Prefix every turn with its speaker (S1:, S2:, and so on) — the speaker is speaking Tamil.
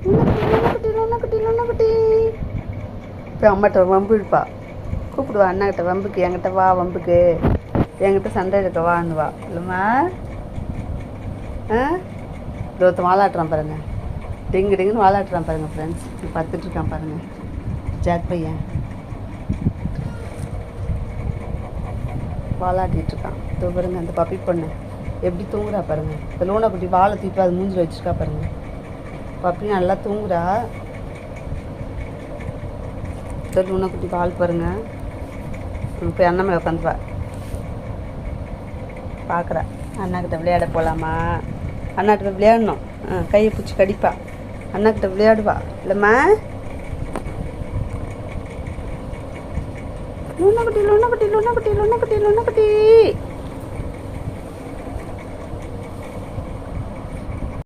S1: லூனாக்குட்டி. இப்போ அம்மாட்ட வம்பு இருப்பா, கூப்பிடுவா அண்ணாக்கிட்ட வம்புக்கு, என்கிட்ட வா வம்புக்கு, என்கிட்ட சண்டை இருக்க வான்னு வா. இல்லைம்மா ஒருத்தன் வாலாட்டுறான் பாருங்க, டிங்கு டிங்குன்னு வாலாட்டுறான் பாருங்க ஃப்ரெண்ட்ஸ். பார்த்துட்டு இருக்கான் பாருங்க ஜாக் பையன் வாலாட்டிகிட்டு இருக்கான். இதோ பாருங்க அந்த பப்பி பொண்ணு எப்படி தூங்குறா பாருங்க. இந்த லூனாக்குட்டி வாழை தூக்கி அது மூஞ்சில் வச்சுருக்கா பாருங்க. பப்பி நல்லா தூங்குறா. இந்த லூனாக்குட்டி வால் பாருங்க. இப்போ அண்ணன் மேலே உட்காந்துப்பா, பார்க்குறா அண்ணாக்கிட்ட விளையாட போகலாமா, அண்ணாக்கிட்ட விளையாடணும். கையை பிடிச்சி கடிப்பா, அண்ணாக்கிட்ட விளையாடுவா. இல்லைம்மா லூனாக்குட்டி.